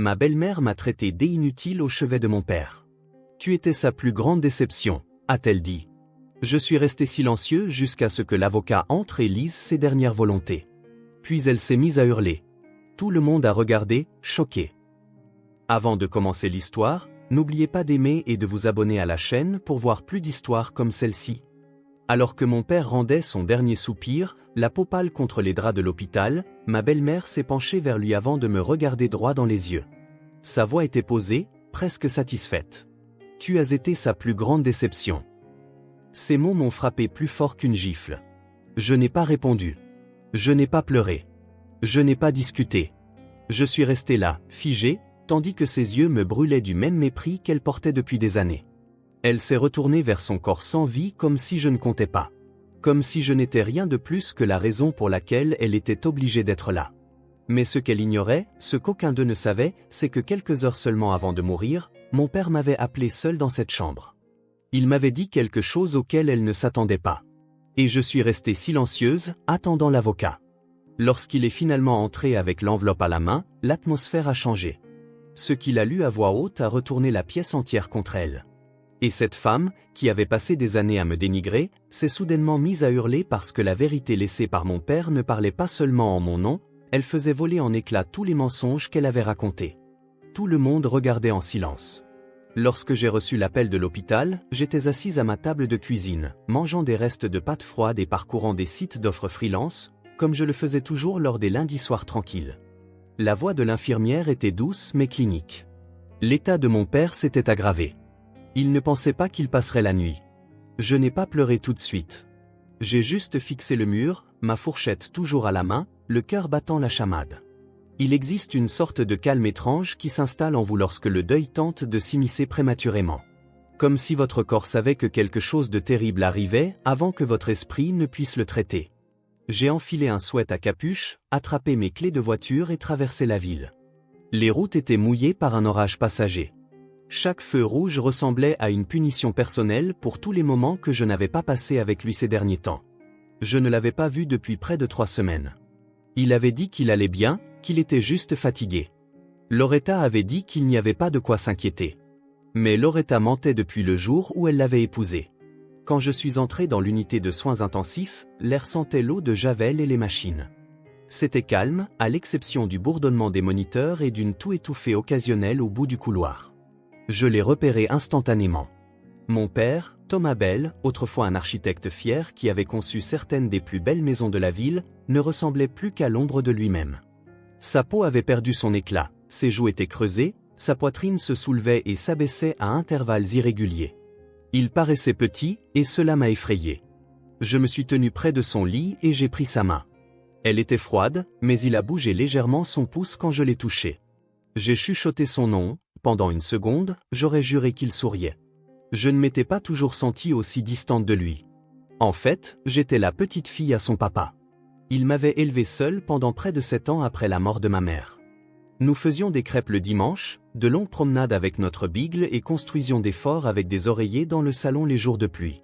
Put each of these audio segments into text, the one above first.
Ma belle-mère m'a traité d'inutile au chevet de mon père. Tu étais sa plus grande déception, a-t-elle dit. Je suis resté silencieux jusqu'à ce que l'avocat entre et lise ses dernières volontés. Puis elle s'est mise à hurler. Tout le monde a regardé, choqué. Avant de commencer l'histoire, n'oubliez pas d'aimer et de vous abonner à la chaîne pour voir plus d'histoires comme celle-ci. Alors que mon père rendait son dernier soupir, la peau pâle contre les draps de l'hôpital, ma belle-mère s'est penchée vers lui avant de me regarder droit dans les yeux. Sa voix était posée, presque satisfaite. Tu as été sa plus grande déception. Ces mots m'ont frappé plus fort qu'une gifle. Je n'ai pas répondu. Je n'ai pas pleuré. Je n'ai pas discuté. Je suis resté là, figé, tandis que ses yeux me brûlaient du même mépris qu'elle portait depuis des années. Elle s'est retournée vers son corps sans vie comme si je ne comptais pas. Comme si je n'étais rien de plus que la raison pour laquelle elle était obligée d'être là. Mais ce qu'elle ignorait, ce qu'aucun d'eux ne savait, c'est que quelques heures seulement avant de mourir, mon père m'avait appelé seul dans cette chambre. Il m'avait dit quelque chose auquel elle ne s'attendait pas. Et je suis restée silencieuse, attendant l'avocat. Lorsqu'il est finalement entré avec l'enveloppe à la main, l'atmosphère a changé. Ce qu'il a lu à voix haute a retourné la pièce entière contre elle. Et cette femme, qui avait passé des années à me dénigrer, s'est soudainement mise à hurler parce que la vérité laissée par mon père ne parlait pas seulement en mon nom, elle faisait voler en éclats tous les mensonges qu'elle avait racontés. Tout le monde regardait en silence. Lorsque j'ai reçu l'appel de l'hôpital, j'étais assise à ma table de cuisine, mangeant des restes de pâtes froides et parcourant des sites d'offres freelance, comme je le faisais toujours lors des lundis soirs tranquilles. La voix de l'infirmière était douce mais clinique. L'état de mon père s'était aggravé. Il ne pensait pas qu'il passerait la nuit. Je n'ai pas pleuré tout de suite. J'ai juste fixé le mur, ma fourchette toujours à la main, le cœur battant la chamade. Il existe une sorte de calme étrange qui s'installe en vous lorsque le deuil tente de s'immiscer prématurément. Comme si votre corps savait que quelque chose de terrible arrivait avant que votre esprit ne puisse le traiter. J'ai enfilé un sweat à capuche, attrapé mes clés de voiture et traversé la ville. Les routes étaient mouillées par un orage passager. Chaque feu rouge ressemblait à une punition personnelle pour tous les moments que je n'avais pas passés avec lui ces derniers temps. Je ne l'avais pas vu depuis près de 3 semaines. Il avait dit qu'il allait bien, qu'il était juste fatigué. Loretta avait dit qu'il n'y avait pas de quoi s'inquiéter. Mais Loretta mentait depuis le jour où elle l'avait épousé. Quand je suis entré dans l'unité de soins intensifs, l'air sentait l'eau de javel et les machines. C'était calme, à l'exception du bourdonnement des moniteurs et d'une toux étouffée occasionnelle au bout du couloir. Je l'ai repéré instantanément. Mon père, Thomas Bell, autrefois un architecte fier qui avait conçu certaines des plus belles maisons de la ville, ne ressemblait plus qu'à l'ombre de lui-même. Sa peau avait perdu son éclat, ses joues étaient creusées, sa poitrine se soulevait et s'abaissait à intervalles irréguliers. Il paraissait petit, et cela m'a effrayé. Je me suis tenu près de son lit et j'ai pris sa main. Elle était froide, mais il a bougé légèrement son pouce quand je l'ai touché. J'ai chuchoté son nom. Pendant une seconde, j'aurais juré qu'il souriait. Je ne m'étais pas toujours sentie aussi distante de lui. En fait, j'étais la petite fille à son papa. Il m'avait élevée seule pendant près de 7 ans après la mort de ma mère. Nous faisions des crêpes le dimanche, de longues promenades avec notre Beagle et construisions des forts avec des oreillers dans le salon les jours de pluie.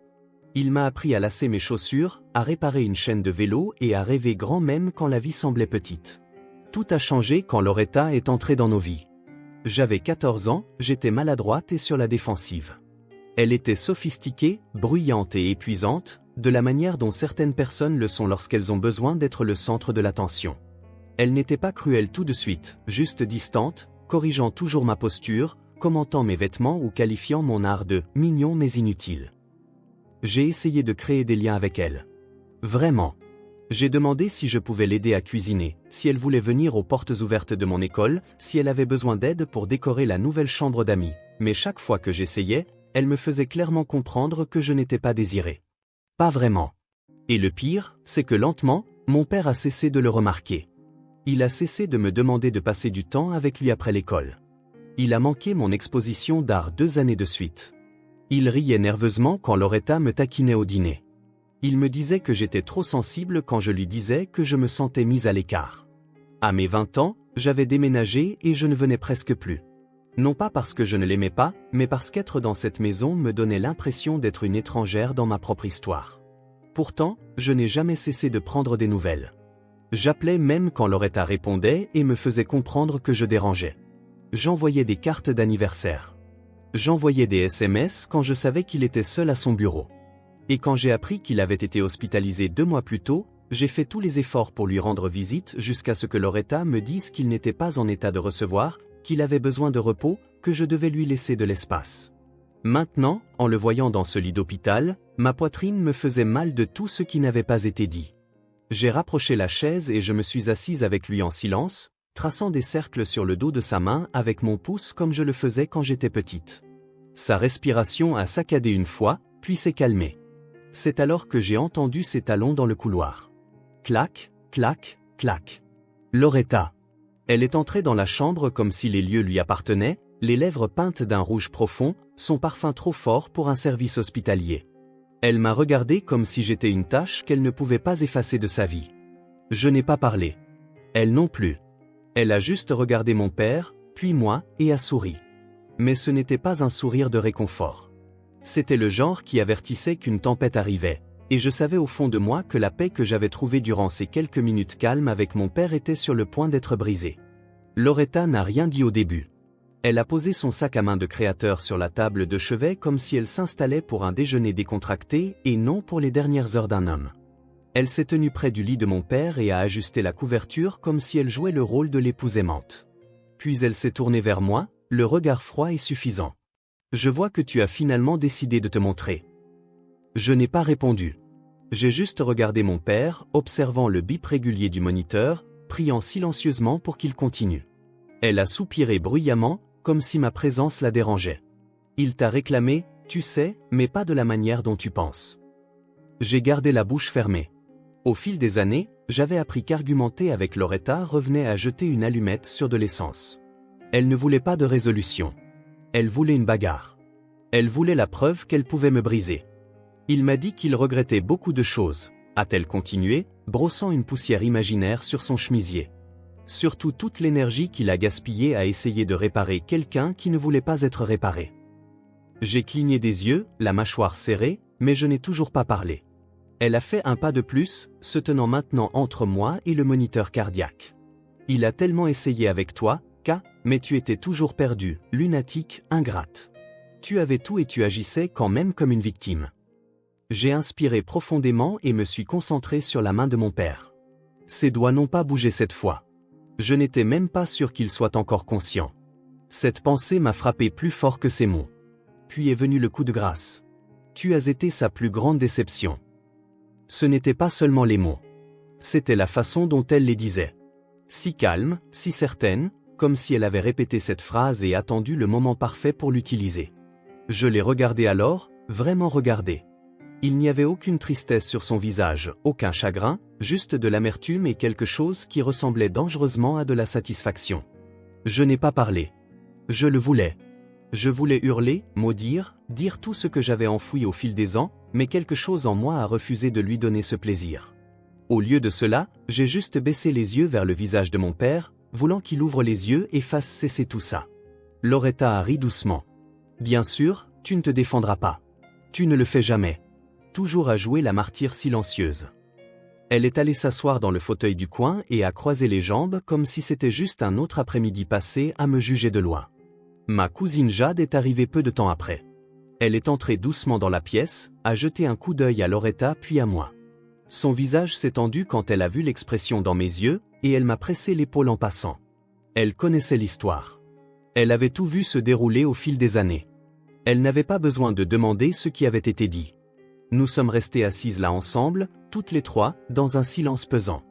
Il m'a appris à lasser mes chaussures, à réparer une chaîne de vélo et à rêver grand même quand la vie semblait petite. Tout a changé quand Loretta est entrée dans nos vies. J'avais 14 ans, j'étais maladroite et sur la défensive. Elle était sophistiquée, bruyante et épuisante, de la manière dont certaines personnes le sont lorsqu'elles ont besoin d'être le centre de l'attention. Elle n'était pas cruelle tout de suite, juste distante, corrigeant toujours ma posture, commentant mes vêtements ou qualifiant mon art de « mignon mais inutile ». J'ai essayé de créer des liens avec elle. Vraiment. J'ai demandé si je pouvais l'aider à cuisiner, si elle voulait venir aux portes ouvertes de mon école, si elle avait besoin d'aide pour décorer la nouvelle chambre d'amis, mais chaque fois que j'essayais, elle me faisait clairement comprendre que je n'étais pas désiré. Pas vraiment. Et le pire, c'est que lentement, mon père a cessé de le remarquer. Il a cessé de me demander de passer du temps avec lui après l'école. Il a manqué mon exposition d'art 2 années de suite. Il riait nerveusement quand Loretta me taquinait au dîner. Il me disait que j'étais trop sensible quand je lui disais que je me sentais mise à l'écart. À mes 20 ans, j'avais déménagé et je ne venais presque plus. Non pas parce que je ne l'aimais pas, mais parce qu'être dans cette maison me donnait l'impression d'être une étrangère dans ma propre histoire. Pourtant, je n'ai jamais cessé de prendre des nouvelles. J'appelais même quand Loretta répondait et me faisait comprendre que je dérangeais. J'envoyais des cartes d'anniversaire. J'envoyais des SMS quand je savais qu'il était seul à son bureau. Et quand j'ai appris qu'il avait été hospitalisé 2 mois plus tôt, j'ai fait tous les efforts pour lui rendre visite jusqu'à ce que Loretta me dise qu'il n'était pas en état de recevoir, qu'il avait besoin de repos, que je devais lui laisser de l'espace. Maintenant, en le voyant dans ce lit d'hôpital, ma poitrine me faisait mal de tout ce qui n'avait pas été dit. J'ai rapproché la chaise et je me suis assise avec lui en silence, traçant des cercles sur le dos de sa main avec mon pouce comme je le faisais quand j'étais petite. Sa respiration a saccadé une fois, puis s'est calmée. C'est alors que j'ai entendu ses talons dans le couloir. Clac, clac, clac. Loretta. Elle est entrée dans la chambre comme si les lieux lui appartenaient, les lèvres peintes d'un rouge profond, son parfum trop fort pour un service hospitalier. Elle m'a regardé comme si j'étais une tache qu'elle ne pouvait pas effacer de sa vie. Je n'ai pas parlé. Elle non plus. Elle a juste regardé mon père, puis moi, et a souri. Mais ce n'était pas un sourire de réconfort. C'était le genre qui avertissait qu'une tempête arrivait, et je savais au fond de moi que la paix que j'avais trouvée durant ces quelques minutes calmes avec mon père était sur le point d'être brisée. Loretta n'a rien dit au début. Elle a posé son sac à main de créateur sur la table de chevet comme si elle s'installait pour un déjeuner décontracté et non pour les dernières heures d'un homme. Elle s'est tenue près du lit de mon père et a ajusté la couverture comme si elle jouait le rôle de l'épouse aimante. Puis elle s'est tournée vers moi, le regard froid et suffisant. « Je vois que tu as finalement décidé de te montrer. » Je n'ai pas répondu. J'ai juste regardé mon père, observant le bip régulier du moniteur, priant silencieusement pour qu'il continue. Elle a soupiré bruyamment, comme si ma présence la dérangeait. Il t'a réclamé, tu sais, mais pas de la manière dont tu penses. J'ai gardé la bouche fermée. Au fil des années, j'avais appris qu'argumenter avec Loretta revenait à jeter une allumette sur de l'essence. Elle ne voulait pas de résolution. Elle voulait une bagarre. Elle voulait la preuve qu'elle pouvait me briser. Il m'a dit qu'il regrettait beaucoup de choses, a-t-elle continué, brossant une poussière imaginaire sur son chemisier. Surtout toute l'énergie qu'il a gaspillée à essayer de réparer quelqu'un qui ne voulait pas être réparé. J'ai cligné des yeux, la mâchoire serrée, mais je n'ai toujours pas parlé. Elle a fait un pas de plus, se tenant maintenant entre moi et le moniteur cardiaque. Il a tellement essayé avec toi, mais tu étais toujours perdu, lunatique, ingrate. Tu avais tout et tu agissais quand même comme une victime. J'ai inspiré profondément et me suis concentré sur la main de mon père. Ses doigts n'ont pas bougé cette fois. Je n'étais même pas sûr qu'il soit encore conscient. Cette pensée m'a frappé plus fort que ces mots. Puis est venu le coup de grâce. Tu as été sa plus grande déception. Ce n'était pas seulement les mots. C'était la façon dont elle les disait. Si calme, si certaine, comme si elle avait répété cette phrase et attendu le moment parfait pour l'utiliser. Je l'ai regardé alors, vraiment regardé. Il n'y avait aucune tristesse sur son visage, aucun chagrin, juste de l'amertume et quelque chose qui ressemblait dangereusement à de la satisfaction. Je n'ai pas parlé. Je le voulais. Je voulais hurler, maudire, dire tout ce que j'avais enfoui au fil des ans, mais quelque chose en moi a refusé de lui donner ce plaisir. Au lieu de cela, j'ai juste baissé les yeux vers le visage de mon père, voulant qu'il ouvre les yeux et fasse cesser tout ça. Loretta a ri doucement. Bien sûr, tu ne te défendras pas. Tu ne le fais jamais. Toujours à jouer la martyre silencieuse. Elle est allée s'asseoir dans le fauteuil du coin et a croisé les jambes comme si c'était juste un autre après-midi passé à me juger de loin. Ma cousine Jade est arrivée peu de temps après. Elle est entrée doucement dans la pièce, a jeté un coup d'œil à Loretta puis à moi. Son visage s'est tendu quand elle a vu l'expression dans mes yeux, et elle m'a pressé l'épaule en passant. Elle connaissait l'histoire. Elle avait tout vu se dérouler au fil des années. Elle n'avait pas besoin de demander ce qui avait été dit. Nous sommes restés assises là ensemble, toutes les trois, dans un silence pesant.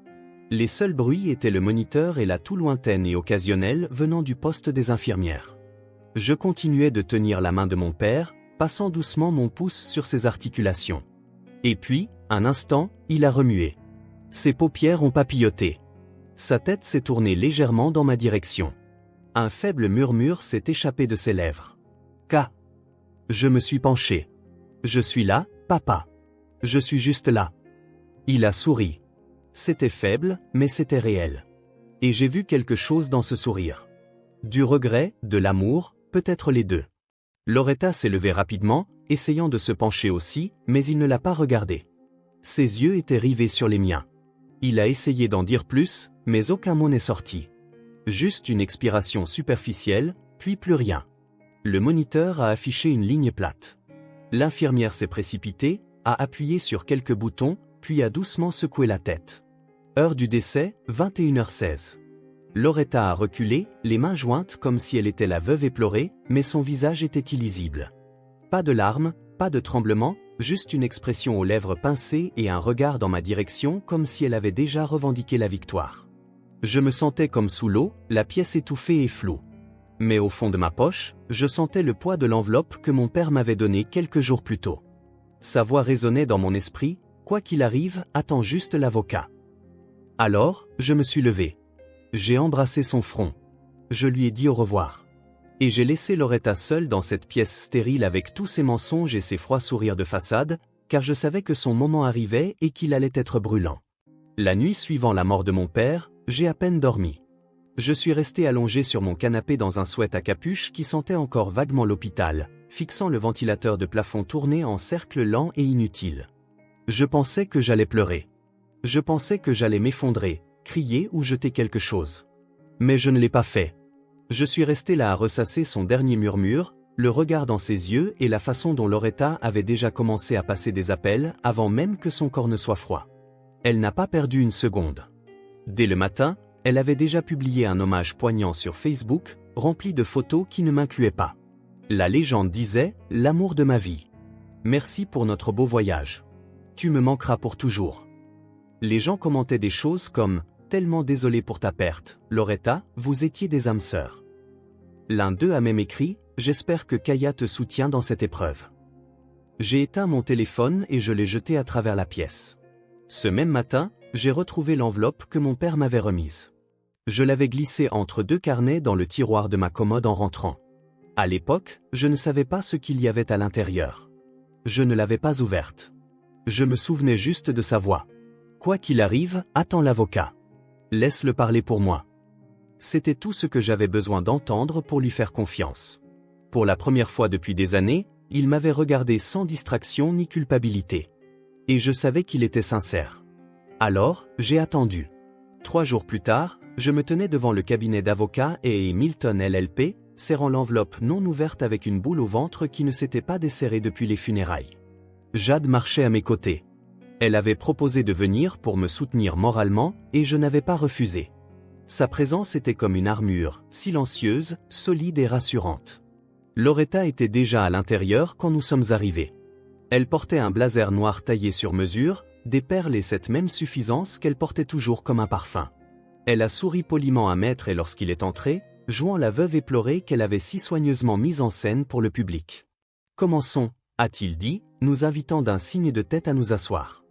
Les seuls bruits étaient le moniteur et la toux lointaine et occasionnelle venant du poste des infirmières. Je continuais de tenir la main de mon père, passant doucement mon pouce sur ses articulations. Et puis, un instant, il a remué. Ses paupières ont papilloté. Sa tête s'est tournée légèrement dans ma direction. Un faible murmure s'est échappé de ses lèvres. K. Je me suis penché. Je suis là, papa. Je suis juste là. Il a souri. C'était faible, mais c'était réel. Et j'ai vu quelque chose dans ce sourire. Du regret, de l'amour, peut-être les deux. Loretta s'est levée rapidement, essayant de se pencher aussi, mais il ne l'a pas regardée. Ses yeux étaient rivés sur les miens. Il a essayé d'en dire plus, mais aucun mot n'est sorti. Juste une expiration superficielle, puis plus rien. Le moniteur a affiché une ligne plate. L'infirmière s'est précipitée, a appuyé sur quelques boutons, puis a doucement secoué la tête. Heure du décès, 21h16. Loretta a reculé, les mains jointes comme si elle était la veuve éplorée, mais son visage était illisible. Pas de larmes, pas de tremblement, juste une expression aux lèvres pincées et un regard dans ma direction comme si elle avait déjà revendiqué la victoire. Je me sentais comme sous l'eau, la pièce étouffée et floue. Mais au fond de ma poche, je sentais le poids de l'enveloppe que mon père m'avait donnée quelques jours plus tôt. Sa voix résonnait dans mon esprit, quoi qu'il arrive, attends juste l'avocat. Alors, je me suis levé. J'ai embrassé son front. Je lui ai dit au revoir. Et j'ai laissé Loretta seule dans cette pièce stérile avec tous ses mensonges et ses froids sourires de façade, car je savais que son moment arrivait et qu'il allait être brûlant. La nuit suivant la mort de mon père, j'ai à peine dormi. Je suis resté allongé sur mon canapé dans un sweat à capuche qui sentait encore vaguement l'hôpital, fixant le ventilateur de plafond tourné en cercle lent et inutile. Je pensais que j'allais pleurer. Je pensais que j'allais m'effondrer, crier ou jeter quelque chose. Mais je ne l'ai pas fait. Je suis resté là à ressasser son dernier murmure, le regard dans ses yeux et la façon dont Loretta avait déjà commencé à passer des appels avant même que son corps ne soit froid. Elle n'a pas perdu une seconde. Dès le matin, elle avait déjà publié un hommage poignant sur Facebook, rempli de photos qui ne m'incluaient pas. La légende disait « L'amour de ma vie. Merci pour notre beau voyage. Tu me manqueras pour toujours. » Les gens commentaient des choses comme « Tellement désolé pour ta perte, Loretta, vous étiez des âmes sœurs. » L'un d'eux a même écrit « J'espère que Kaya te soutient dans cette épreuve. » J'ai éteint mon téléphone et je l'ai jeté à travers la pièce. Ce même matin, j'ai retrouvé l'enveloppe que mon père m'avait remise. Je l'avais glissée entre deux carnets dans le tiroir de ma commode en rentrant. À l'époque, je ne savais pas ce qu'il y avait à l'intérieur. Je ne l'avais pas ouverte. Je me souvenais juste de sa voix. Quoi qu'il arrive, attends l'avocat. Laisse-le parler pour moi. C'était tout ce que j'avais besoin d'entendre pour lui faire confiance. Pour la première fois depuis des années, il m'avait regardé sans distraction ni culpabilité. Et je savais qu'il était sincère. Alors, j'ai attendu. 3 jours plus tard, je me tenais devant le cabinet d'avocat et Milton LLP, serrant l'enveloppe non ouverte avec une boule au ventre qui ne s'était pas desserrée depuis les funérailles. Jade marchait à mes côtés. Elle avait proposé de venir pour me soutenir moralement et je n'avais pas refusé. Sa présence était comme une armure, silencieuse, solide et rassurante. Loretta était déjà à l'intérieur quand nous sommes arrivés. Elle portait un blazer noir taillé sur mesure, des perles et cette même suffisance qu'elle portait toujours comme un parfum. Elle a souri poliment à Maître et lorsqu'il est entré, jouant la veuve éplorée qu'elle avait si soigneusement mise en scène pour le public. « Commençons », a-t-il dit, nous invitant d'un signe de tête à nous asseoir.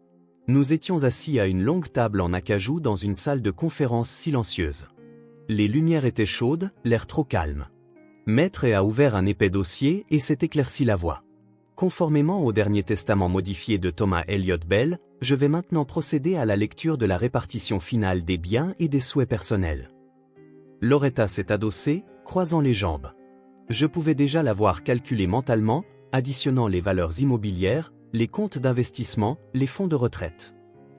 Nous étions assis à une longue table en acajou dans une salle de conférence silencieuse. Les lumières étaient chaudes, l'air trop calme. Maître a ouvert un épais dossier et s'est éclairci la voix. Conformément au dernier testament modifié de Thomas Elliot Bell, je vais maintenant procéder à la lecture de la répartition finale des biens et des souhaits personnels. Loretta s'est adossée, croisant les jambes. Je pouvais déjà l'avoir calculé mentalement, additionnant les valeurs immobilières, les comptes d'investissement, les fonds de retraite.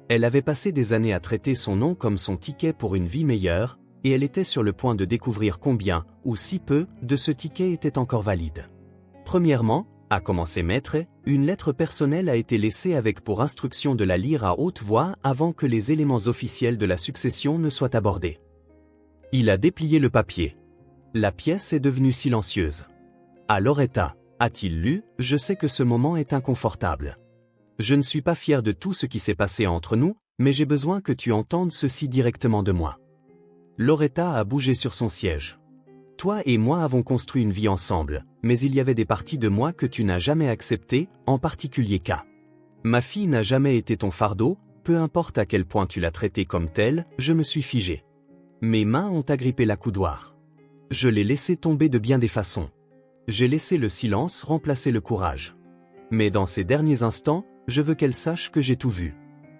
Elle avait passé des années à traiter son nom comme son ticket pour une vie meilleure, et elle était sur le point de découvrir combien, ou si peu, de ce ticket était encore valide. Premièrement, a commencé Maître, une lettre personnelle a été laissée avec pour instruction de la lire à haute voix avant que les éléments officiels de la succession ne soient abordés. Il a déplié le papier. La pièce est devenue silencieuse. À Loretta, a-t-il lu, je sais que ce moment est inconfortable. Je ne suis pas fier de tout ce qui s'est passé entre nous, mais j'ai besoin que tu entendes ceci directement de moi. Loretta a bougé sur son siège. Toi et moi avons construit une vie ensemble, mais il y avait des parties de moi que tu n'as jamais acceptées, en particulier K. Ma fille n'a jamais été ton fardeau, peu importe à quel point tu l'as traitée comme telle, je me suis figé. Mes mains ont agrippé la coudoir. Je l'ai laissé tomber de bien des façons. J'ai laissé le silence remplacer le courage. Mais dans ces derniers instants, je veux qu'elle sache que j'ai tout vu.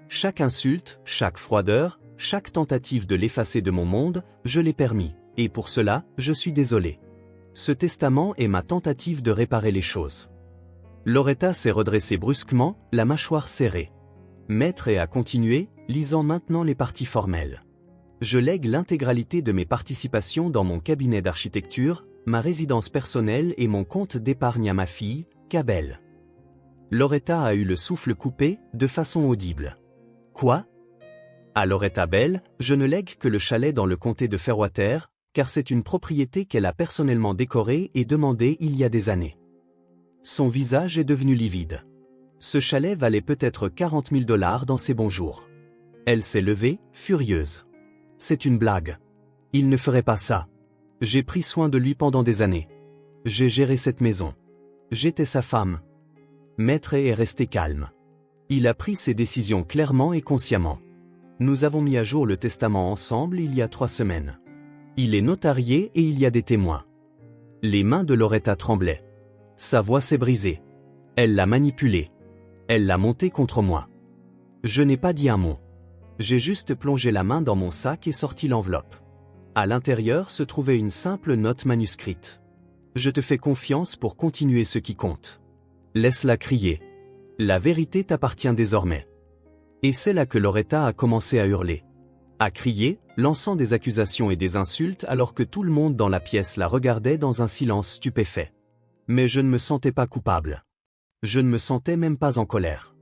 Chaque insulte, chaque froideur, chaque tentative de l'effacer de mon monde, je l'ai permis, et pour cela, je suis désolé. Ce testament est ma tentative de réparer les choses. Loretta s'est redressée brusquement, la mâchoire serrée. Maître a continué, lisant maintenant les parties formelles. Je lègue l'intégralité de mes participations dans mon cabinet d'architecture, ma résidence personnelle et mon compte d'épargne à ma fille, Kabel. Loretta a eu le souffle coupé, de façon audible. Quoi? À Loretta Bell, je ne lègue que le chalet dans le comté de Fairwater, car c'est une propriété qu'elle a personnellement décorée et demandée il y a des années. Son visage est devenu livide. Ce chalet valait peut-être 40 000 $ dans ses bons jours. Elle s'est levée, furieuse. C'est une blague. Il ne ferait pas ça. J'ai pris soin de lui pendant des années. J'ai géré cette maison. J'étais sa femme. Maître est resté calme. Il a pris ses décisions clairement et consciemment. Nous avons mis à jour le testament ensemble il y a 3 semaines. Il est notarié et il y a des témoins. Les mains de Loretta tremblaient. Sa voix s'est brisée. Elle l'a manipulé. Elle l'a monté contre moi. Je n'ai pas dit un mot. J'ai juste plongé la main dans mon sac et sorti l'enveloppe. À l'intérieur se trouvait une simple note manuscrite. Je te fais confiance pour continuer ce qui compte. Laisse-la crier. La vérité t'appartient désormais. Et c'est là que Loretta a commencé à hurler. À crier, lançant des accusations et des insultes alors que tout le monde dans la pièce la regardait dans un silence stupéfait. Mais je ne me sentais pas coupable. Je ne me sentais même pas en colère.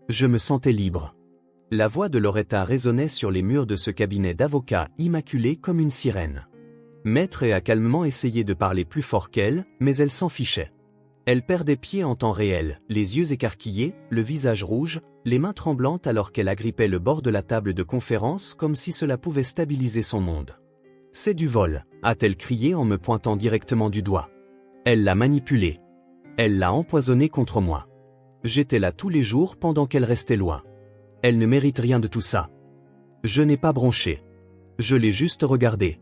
Je me sentais libre. La voix de Loretta résonnait sur les murs de ce cabinet d'avocat immaculé comme une sirène. Maître a calmement essayé de parler plus fort qu'elle, mais elle s'en fichait. Elle perdait pied en temps réel, les yeux écarquillés, le visage rouge, les mains tremblantes alors qu'elle agrippait le bord de la table de conférence comme si cela pouvait stabiliser son monde. « C'est du vol », a-t-elle crié en me pointant directement du doigt. Elle l'a manipulé. Elle l'a empoisonné contre moi. J'étais là tous les jours pendant qu'elle restait loin. Elle ne mérite rien de tout ça. Je n'ai pas bronché. Je l'ai juste regardé.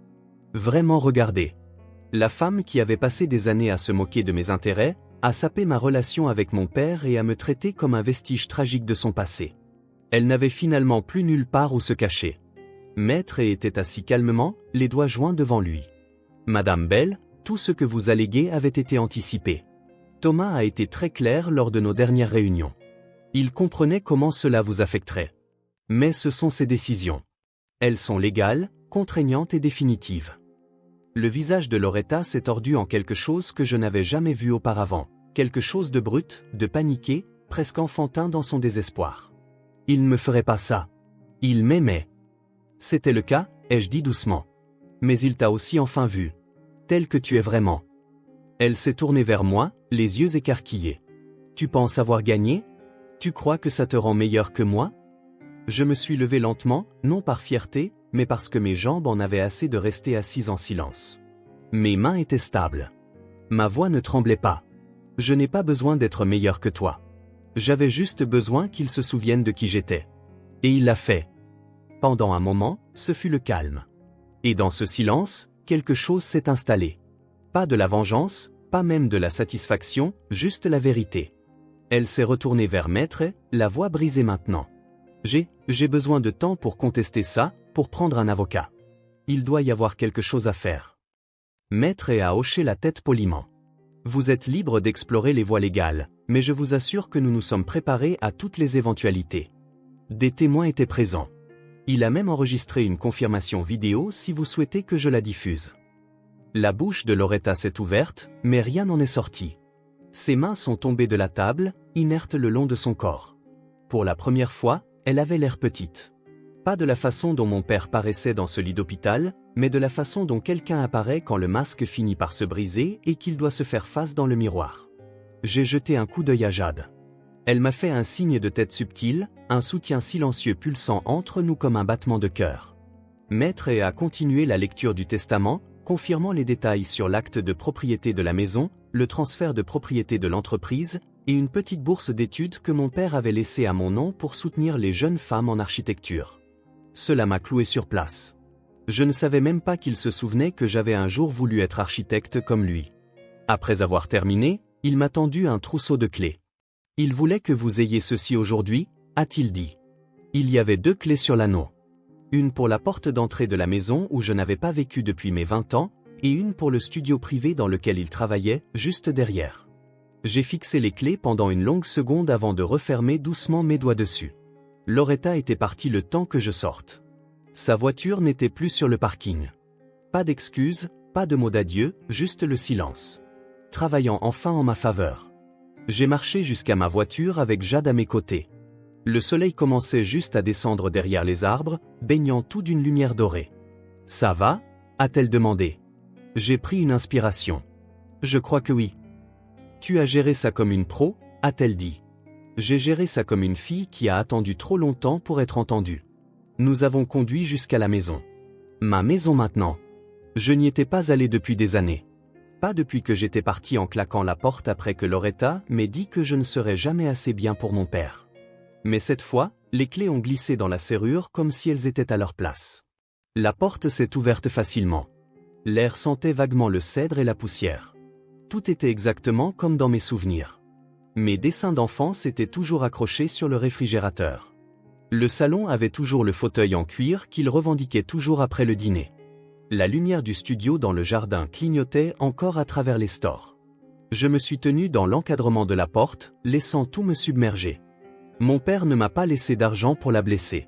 Vraiment regardé. La femme qui avait passé des années à se moquer de mes intérêts, a sapé ma relation avec mon père et à me traiter comme un vestige tragique de son passé. Elle n'avait finalement plus nulle part où se cacher. Maître était assis calmement, les doigts joints devant lui. Madame Bell, tout ce que vous alléguez avait été anticipé. Thomas a été très clair lors de nos dernières réunions. Il comprenait comment cela vous affecterait. Mais ce sont ses décisions. Elles sont légales, contraignantes et définitives. Le visage de Loretta s'est tordu en quelque chose que je n'avais jamais vu auparavant, quelque chose de brut, de paniqué, presque enfantin dans son désespoir. Il ne me ferait pas ça. Il m'aimait. C'était le cas, ai-je dit doucement. Mais il t'a aussi enfin vu. Tel que tu es vraiment. Elle s'est tournée vers moi, les yeux écarquillés. Tu penses avoir gagné? Tu crois que ça te rend meilleur que moi? Je me suis levé lentement, non par fierté, mais parce que mes jambes en avaient assez de rester assises en silence. Mes mains étaient stables. Ma voix ne tremblait pas. Je n'ai pas besoin d'être meilleur que toi. J'avais juste besoin qu'il se souvienne de qui j'étais. Et il l'a fait. Pendant un moment, ce fut le calme. Et dans ce silence, quelque chose s'est installé. Pas de la vengeance, pas même de la satisfaction, juste la vérité. Elle s'est retournée vers Maître, la voix brisée maintenant. J'ai besoin de temps pour contester ça, pour prendre un avocat. Il doit y avoir quelque chose à faire. Maître a hoché la tête poliment. Vous êtes libre d'explorer les voies légales, mais je vous assure que nous nous sommes préparés à toutes les éventualités. Des témoins étaient présents. Il a même enregistré une confirmation vidéo si vous souhaitez que je la diffuse. La bouche de Loretta s'est ouverte, mais rien n'en est sorti. Ses mains sont tombées de la table, inertes le long de son corps. Pour la première fois, elle avait l'air petite. Pas de la façon dont mon père paraissait dans ce lit d'hôpital, mais de la façon dont quelqu'un apparaît quand le masque finit par se briser et qu'il doit se faire face dans le miroir. J'ai jeté un coup d'œil à Jade. Elle m'a fait un signe de tête subtil, un soutien silencieux pulsant entre nous comme un battement de cœur. Maître a continué la lecture du testament, confirmant les détails sur l'acte de propriété de la maison, le transfert de propriété de l'entreprise, et une petite bourse d'études que mon père avait laissée à mon nom pour soutenir les jeunes femmes en architecture. Cela m'a cloué sur place. Je ne savais même pas qu'il se souvenait que j'avais un jour voulu être architecte comme lui. Après avoir terminé, il m'a tendu un trousseau de clés. Il voulait que vous ayez ceci aujourd'hui, a-t-il dit. Il y avait 2 clés sur l'anneau. Une pour la porte d'entrée de la maison où je n'avais pas vécu depuis mes 20 ans, et une pour le studio privé dans lequel il travaillait, juste derrière. J'ai fixé les clés pendant une longue seconde avant de refermer doucement mes doigts dessus. Loretta était partie le temps que je sorte. Sa voiture n'était plus sur le parking. Pas d'excuses, pas de mots d'adieu, juste le silence. Travaillant enfin en ma faveur. J'ai marché jusqu'à ma voiture avec Jade à mes côtés. Le soleil commençait juste à descendre derrière les arbres, baignant tout d'une lumière dorée. « Ça va ?» a-t-elle demandé. J'ai pris une inspiration. « Je crois que oui. »« Tu as géré ça comme une pro ?» a-t-elle dit. J'ai géré ça comme une fille qui a attendu trop longtemps pour être entendue. Nous avons conduit jusqu'à la maison. Ma maison maintenant. Je n'y étais pas allé depuis des années. Pas depuis que j'étais parti en claquant la porte après que Loretta m'ait dit que je ne serais jamais assez bien pour mon père. Mais cette fois, les clés ont glissé dans la serrure comme si elles étaient à leur place. La porte s'est ouverte facilement. L'air sentait vaguement le cèdre et la poussière. Tout était exactement comme dans mes souvenirs. Mes dessins d'enfance étaient toujours accrochés sur le réfrigérateur. Le salon avait toujours le fauteuil en cuir qu'il revendiquait toujours après le dîner. La lumière du studio dans le jardin clignotait encore à travers les stores. Je me suis tenu dans l'encadrement de la porte, laissant tout me submerger. Mon père ne m'a pas laissé d'argent pour la blesser.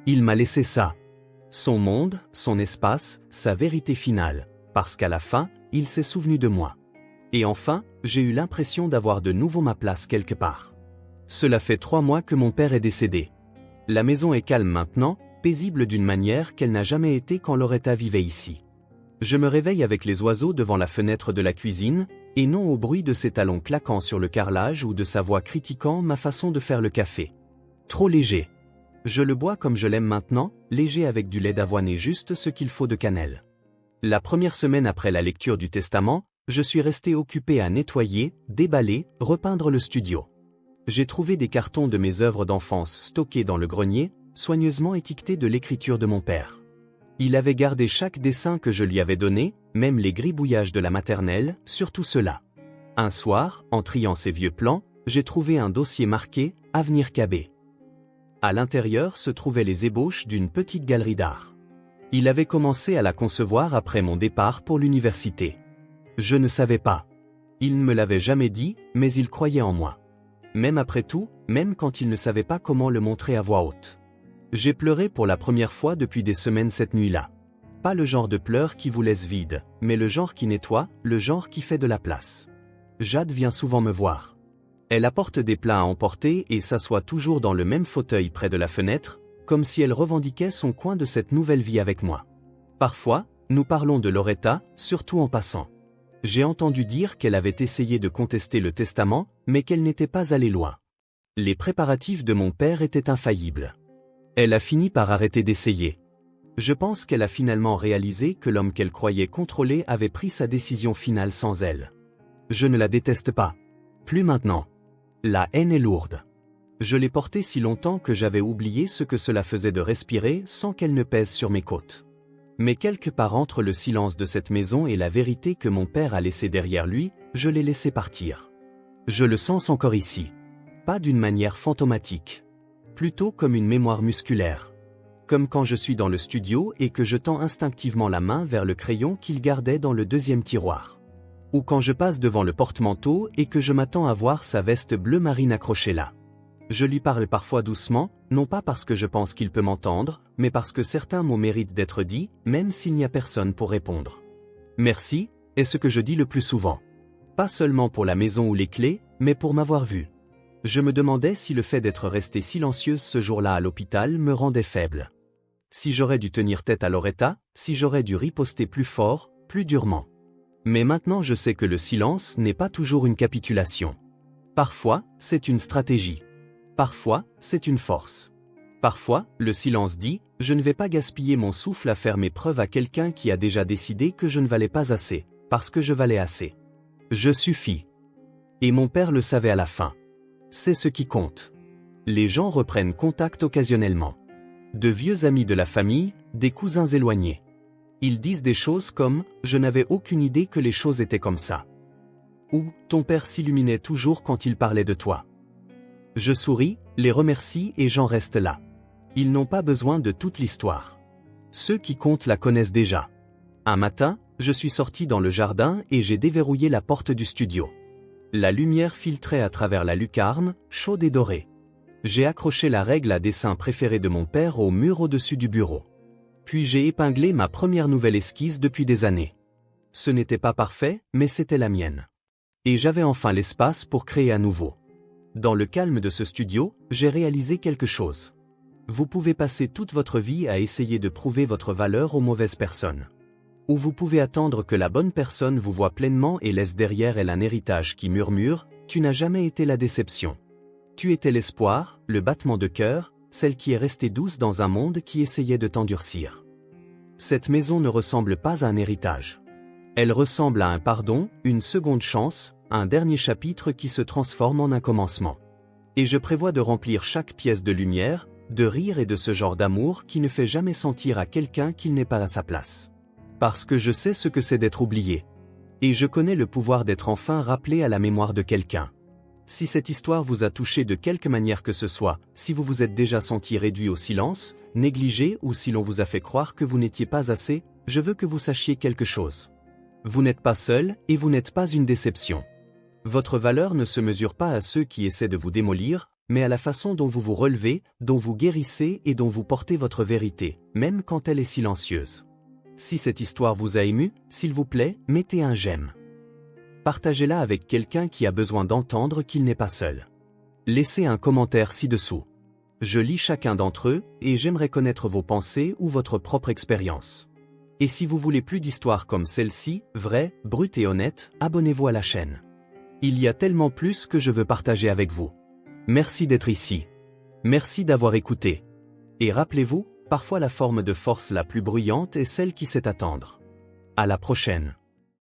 Il m'a laissé ça. Son monde, son espace, sa vérité finale, parce qu'à la fin, il s'est souvenu de moi. Et enfin, j'ai eu l'impression d'avoir de nouveau ma place quelque part. Cela fait 3 mois que mon père est décédé. La maison est calme maintenant, paisible d'une manière qu'elle n'a jamais été quand Loretta vivait ici. Je me réveille avec les oiseaux devant la fenêtre de la cuisine, et non au bruit de ses talons claquant sur le carrelage ou de sa voix critiquant ma façon de faire le café. Trop léger. Je le bois comme je l'aime maintenant, léger avec du lait d'avoine et juste ce qu'il faut de cannelle. La première semaine après la lecture du testament, je suis resté occupé à nettoyer, déballer, repeindre le studio. J'ai trouvé des cartons de mes œuvres d'enfance stockés dans le grenier, soigneusement étiquetés de l'écriture de mon père. Il avait gardé chaque dessin que je lui avais donné, même les gribouillages de la maternelle, surtout ceux-là. Un soir, en triant ces vieux plans, j'ai trouvé un dossier marqué « Avenir KB ». À l'intérieur se trouvaient les ébauches d'une petite galerie d'art. Il avait commencé à la concevoir après mon départ pour l'université. Je ne savais pas. Il ne me l'avait jamais dit, mais il croyait en moi. Même après tout, même quand il ne savait pas comment le montrer à voix haute. J'ai pleuré pour la première fois depuis des semaines cette nuit-là. Pas le genre de pleurs qui vous laisse vide, mais le genre qui nettoie, le genre qui fait de la place. Jade vient souvent me voir. Elle apporte des plats à emporter et s'assoit toujours dans le même fauteuil près de la fenêtre, comme si elle revendiquait son coin de cette nouvelle vie avec moi. Parfois, nous parlons de Loretta, surtout en passant. J'ai entendu dire qu'elle avait essayé de contester le testament, mais qu'elle n'était pas allée loin. Les préparatifs de mon père étaient infaillibles. Elle a fini par arrêter d'essayer. Je pense qu'elle a finalement réalisé que l'homme qu'elle croyait contrôler avait pris sa décision finale sans elle. Je ne la déteste pas. Plus maintenant. La haine est lourde. Je l'ai portée si longtemps que j'avais oublié ce que cela faisait de respirer sans qu'elle ne pèse sur mes côtes. Mais quelque part entre le silence de cette maison et la vérité que mon père a laissée derrière lui, je l'ai laissé partir. Je le sens encore ici. Pas d'une manière fantomatique. Plutôt comme une mémoire musculaire. Comme quand je suis dans le studio et que je tends instinctivement la main vers le crayon qu'il gardait dans le deuxième tiroir. Ou quand je passe devant le porte-manteau et que je m'attends à voir sa veste bleu marine accrochée là. Je lui parle parfois doucement, non pas parce que je pense qu'il peut m'entendre, mais parce que certains mots méritent d'être dits, même s'il n'y a personne pour répondre. Merci, est ce que je dis le plus souvent. Pas seulement pour la maison ou les clés, mais pour m'avoir vu. Je me demandais si le fait d'être restée silencieuse ce jour-là à l'hôpital me rendait faible. Si j'aurais dû tenir tête à Loretta, si j'aurais dû riposter plus fort, plus durement. Mais maintenant je sais que le silence n'est pas toujours une capitulation. Parfois, c'est une stratégie. Parfois, c'est une force. Parfois, le silence dit « Je ne vais pas gaspiller mon souffle à faire mes preuves à quelqu'un qui a déjà décidé que je ne valais pas assez, parce que je valais assez. Je suffis. » Et mon père le savait à la fin. C'est ce qui compte. Les gens reprennent contact occasionnellement. De vieux amis de la famille, des cousins éloignés. Ils disent des choses comme « Je n'avais aucune idée que les choses étaient comme ça ». Ou « Ton père s'illuminait toujours quand il parlait de toi ». Je souris, les remercie et j'en reste là. Ils n'ont pas besoin de toute l'histoire. Ceux qui comptent la connaissent déjà. Un matin, je suis sorti dans le jardin et j'ai déverrouillé la porte du studio. La lumière filtrait à travers la lucarne, chaude et dorée. J'ai accroché la règle à dessin préférée de mon père au mur au-dessus du bureau. Puis j'ai épinglé ma première nouvelle esquisse depuis des années. Ce n'était pas parfait, mais c'était la mienne. Et j'avais enfin l'espace pour créer à nouveau. Dans le calme de ce studio, j'ai réalisé quelque chose. Vous pouvez passer toute votre vie à essayer de prouver votre valeur aux mauvaises personnes. Ou vous pouvez attendre que la bonne personne vous voie pleinement et laisse derrière elle un héritage qui murmure « Tu n'as jamais été la déception. Tu étais l'espoir, le battement de cœur, celle qui est restée douce dans un monde qui essayait de t'endurcir. » Cette maison ne ressemble pas à un héritage. Elle ressemble à un pardon, une seconde chance, un dernier chapitre qui se transforme en un commencement. Et je prévois de remplir chaque pièce de lumière, de rire et de ce genre d'amour qui ne fait jamais sentir à quelqu'un qu'il n'est pas à sa place. Parce que je sais ce que c'est d'être oublié. Et je connais le pouvoir d'être enfin rappelé à la mémoire de quelqu'un. Si cette histoire vous a touché de quelque manière que ce soit, si vous vous êtes déjà senti réduit au silence, négligé ou si l'on vous a fait croire que vous n'étiez pas assez, je veux que vous sachiez quelque chose. Vous n'êtes pas seul et vous n'êtes pas une déception. Votre valeur ne se mesure pas à ceux qui essaient de vous démolir, mais à la façon dont vous vous relevez, dont vous guérissez et dont vous portez votre vérité, même quand elle est silencieuse. Si cette histoire vous a ému, s'il vous plaît, mettez un j'aime. Partagez-la avec quelqu'un qui a besoin d'entendre qu'il n'est pas seul. Laissez un commentaire ci-dessous. Je lis chacun d'entre eux, et j'aimerais connaître vos pensées ou votre propre expérience. Et si vous voulez plus d'histoires comme celle-ci, vraies, brutes et honnêtes, abonnez-vous à la chaîne. Il y a tellement plus que je veux partager avec vous. Merci d'être ici. Merci d'avoir écouté. Et rappelez-vous, parfois la forme de force la plus bruyante est celle qui sait attendre. À la prochaine.